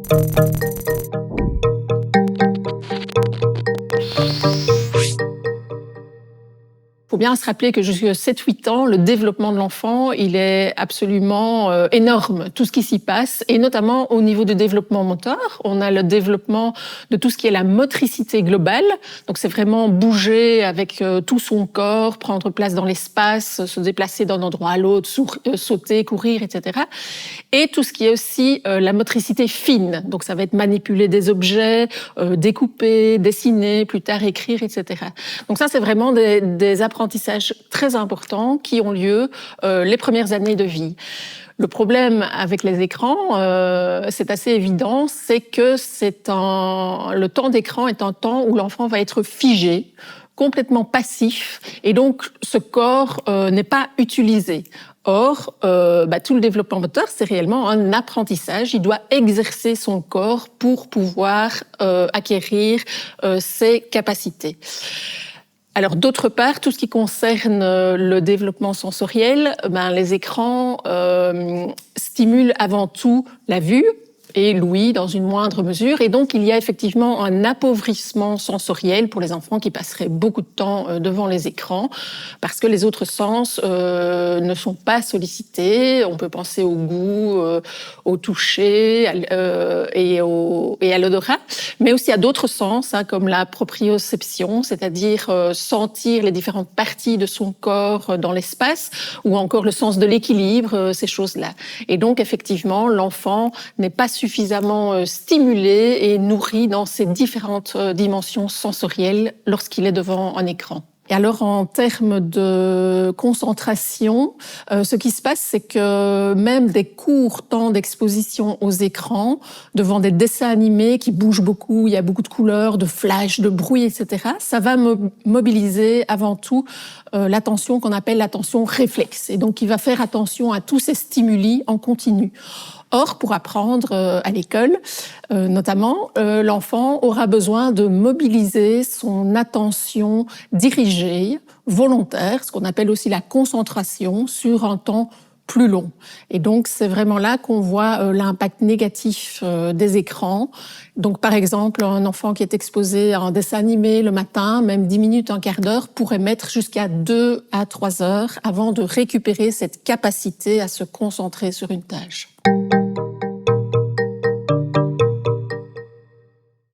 Il faut bien se rappeler que jusqu'à 7-8 ans, le développement de l'enfant, il est absolument énorme, tout ce qui s'y passe, et notamment au niveau du développement moteur. On a le développement de tout ce qui est la motricité globale, donc c'est vraiment bouger avec tout son corps, prendre place dans l'espace, se déplacer d'un endroit à l'autre, sauter, courir, etc. Et tout ce qui est aussi la motricité fine, donc ça va être manipuler des objets, découper, dessiner, plus tard écrire, etc. Donc ça, c'est vraiment des apprentissages très importants qui ont lieu les premières années de vie. Le problème avec les écrans, c'est assez évident, c'est que le temps d'écran est un temps où l'enfant va être figé, complètement passif, et donc ce corps n'est pas utilisé. Or, tout le développement moteur, c'est réellement un apprentissage. Il doit exercer son corps pour pouvoir acquérir ses capacités. Alors, d'autre part, tout ce qui concerne le développement sensoriel, les écrans stimulent avant tout la vue et l'ouïe dans une moindre mesure. Et donc, il y a effectivement un appauvrissement sensoriel pour les enfants qui passeraient beaucoup de temps devant les écrans parce que les autres sens ne sont pas sollicités. On peut penser au goût, au toucher et à l'odorat, mais aussi à d'autres sens, comme la proprioception, c'est-à-dire sentir les différentes parties de son corps dans l'espace, ou encore le sens de l'équilibre, ces choses-là. Et donc, effectivement, l'enfant n'est pas suffisamment stimulé et nourri dans ces différentes dimensions sensorielles lorsqu'il est devant un écran. Et alors, en termes de concentration, ce qui se passe, c'est que même des courts temps d'exposition aux écrans, devant des dessins animés qui bougent beaucoup, il y a beaucoup de couleurs, de flashs, de bruit, etc., ça va mobiliser avant tout l'attention qu'on appelle l'attention réflexe. Et donc, il va faire attention à tous ces stimuli en continu. Or, pour apprendre à l'école, notamment, l'enfant aura besoin de mobiliser son attention dirigée, volontaire, ce qu'on appelle aussi la concentration, sur un temps plus long. Et donc, c'est vraiment là qu'on voit l'impact négatif des écrans. Donc, par exemple, un enfant qui est exposé à un dessin animé le matin, même 10 minutes, un quart d'heure, pourrait mettre jusqu'à 2 à 3 heures avant de récupérer cette capacité à se concentrer sur une tâche.